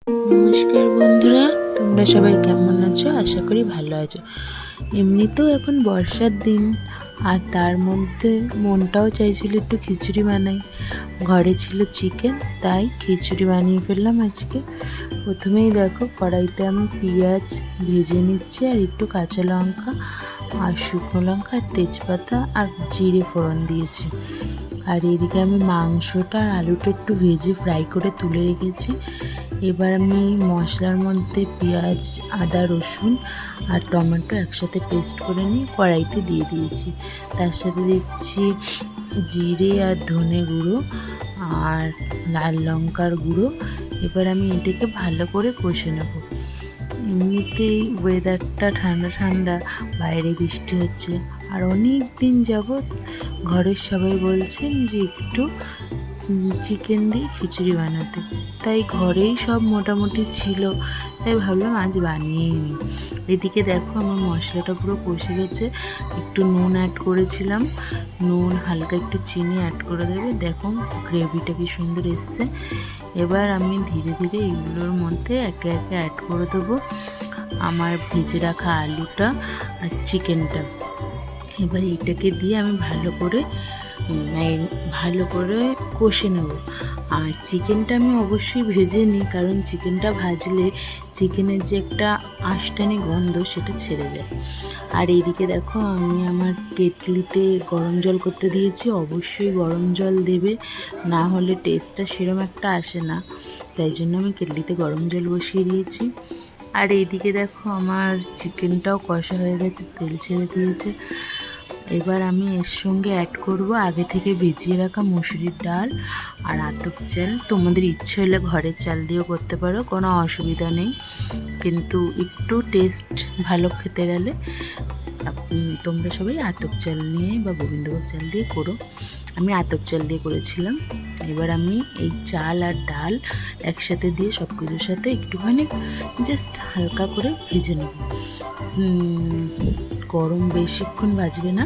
নমস্কার বন্ধুরা, তোমরা সবাই কেমন আছো? আশা করি ভালো আছো। এমনিতেও এখন বর্ষার দিন, আর তার মধ্যে মনটাও চাইছিল একটু খিচুড়ি বানাই। ঘরে ছিল চিকেন, তাই খিচুড়ি বানিয়ে ফেললাম আজকে। প্রথমেই দেখো, কড়াইতে আমি পেঁয়াজ ভেজে নিচ্ছি, আর একটু কাঁচা লঙ্কা আর শুকনো লঙ্কা আর তেজপাতা আর জিরে ফোড়ন দিয়েছি। আর এদিকে আমি মাংসটা আর আলুটা একটু ভেজে ফ্রাই করে তুলে রেখেছি। এবার আমি মশলার মধ্যে পেঁয়াজ, আদা, রসুন আর টমেটো একসাথে পেস্ট করে নিয়ে কড়াইতে দিয়ে দিয়েছি। তার সাথে দিচ্ছি জিরে আর ধনে গুঁড়ো আর লাল লঙ্কার গুঁড়ো। এবার আমি এটাকে ভালো করে কষে নেব। এমনিতেই ওয়েদারটা ঠান্ডা ঠান্ডা, বাইরে বৃষ্টি হচ্ছে, আর অনেক দিন যাবৎ ঘরের সবাই বলছেন যে একটু চিকেন দিয়ে খিচুড়ি বানাতে। তাই ঘরেই সব মোটামুটি ছিল, তাই ভাবলাম আজ বানিয়েই নিই। এদিকে দেখো, আমার মশলাটা পুরো কষে গেছে। একটু নুন অ্যাড করেছিলাম, নুন, হালকা একটু চিনি অ্যাড করে দেবে। দেখো গ্রেভিটা কি সুন্দর এসছে। এবার আমি ধীরে ধীরে এগুলোর মধ্যে একে একে অ্যাড করে দেবো আমার ভেজে রাখা আলুটা আর চিকেনটা। এবার এটাকে দিয়ে আমি ভালো করে কষে নেব। আর চিকেনটা আমি অবশ্যই ভেজে নিই, কারণ চিকেনটা ভাজলে চিকেনের যে একটা আঁশটানি গন্ধ সেটা ছেড়ে যায়। আর এইদিকে দেখো, আমি আমার কেটলিতে গরম জল করতে দিয়েছি। অবশ্যই গরম জল দেবে, না হলে টেস্টটা সেরকম একটা আসে না। তাই জন্য আমি কেটলিতে গরম জল বসিয়ে দিয়েছি। আর এইদিকে দেখো, আমার চিকেনটাও কষা হয়ে গেছে, তেল ছেড়ে দিয়েছে। এবার আমি এর সঙ্গে অ্যাড করব আগে থেকে ভিজিয়ে রাখা মুসুরির ডাল আর আতপ চাল। তোমাদের ইচ্ছে হলে ঘরের চাল দিয়েও করতে পারো, কোনো অসুবিধা নেই। কিন্তু একটু টেস্ট ভালো খেতে গেলে তোমরা সবাই আতপ চাল নিয়ে বা গোবিন্দভোগ চাল দিয়ে করো। আমি আতপ চাল দিয়ে করেছিলাম। এবার আমি এই চাল আর ডাল একসাথে দিয়ে সব কিছুর সাথে একটুখানি জাস্ট হালকা করে ভেজে নেব। গরম বেশিক্ষণ ভাজবে না।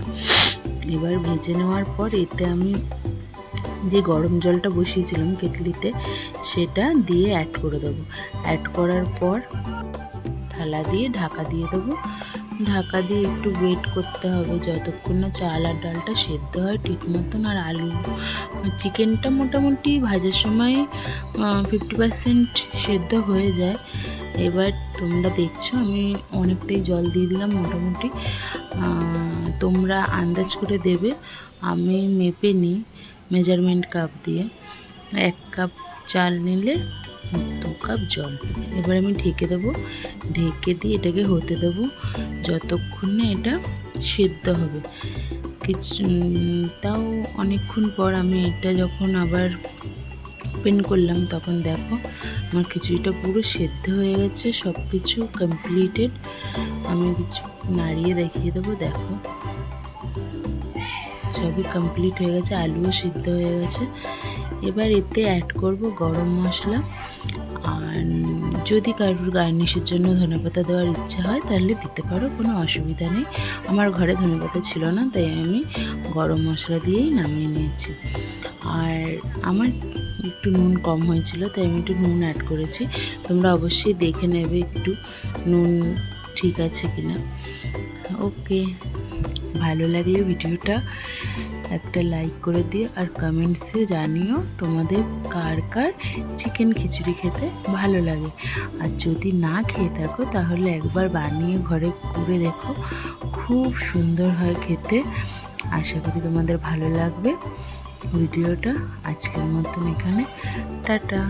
এবার ভেজে নেওয়ার পর এতে আমি যে গরম জলটা বসিয়েছিলাম কেটলিতে, সেটা দিয়ে অ্যাড করে দেবো। অ্যাড করার পর থালা দিয়ে ঢাকা দিয়ে দেবো। ঢাকা দিয়ে একটু ওয়েট করতে হবে যতক্ষণ না চাল আর ডালটা সেদ্ধ হয় ঠিক মতন। আর আলু চিকেনটা মোটামুটি ভাজার সময় 50% সেদ্ধ হয়ে যায়। এবার তোমরা দেখছো আমি অনেকটাই জল দিয়ে দিলাম মোটামুটি। তোমরা আন্দাজ করে দেবে। আমি মেপে নিই মেজারমেন্ট কাপ দিয়ে। 1 কাপ চাল নিলে 2 কাপ জল। এবার আমি ঢেকে দেবো। ঢেকে দিয়ে এটাকে হতে দেবো যতক্ষণ না এটা সেদ্ধ হবে। তাও অনেকক্ষণ পর আমি এটা যখন আবার ওপেন করলাম, তখন দেখো আমার খিচুড়িটা পুরো সেদ্ধ হয়ে গেছে, সব কিছু কমপ্লিটেড। আমি কিছু নাড়িয়ে দেখিয়ে দেবো। দেখো সবই কমপ্লিট হয়ে গেছে, আলুও সিদ্ধ হয়ে গেছে। এবার এতে অ্যাড করব গরম মশলা। আর যদি কারোর গার্নিশের জন্য ধনেপাতা দেওয়ার ইচ্ছা হয় তাহলে দিতে পারো, কোনো অসুবিধা নেই। আমার ঘরে ধনেপাতা ছিল না, তাই আমি গরম মশলা দিয়েই নামিয়ে নিয়েছি। আর আমার একটু নুন কম হয়েছিল, তাই আমি একটু নুন অ্যাড করেছি। তোমরা অবশ্যই দেখে নেবে একটু নুন ঠিক আছে কিনা। ওকে, ভালো লাগলে ভিডিওটা একটা লাইক করে দিও, আর কমেন্টসে জানিও তোমাদের কার কার চিকেন খিচুড়ি খেতে ভালো লাগে। আর যদি না খেয়ে থাকো তাহলে একবার বানিয়ে ঘরে করে দেখো, খুব সুন্দর হয় খেতে। আশা করি তোমাদের ভালো লাগবে। ভিডিওটা আজকের মতন এখানে, টাটা।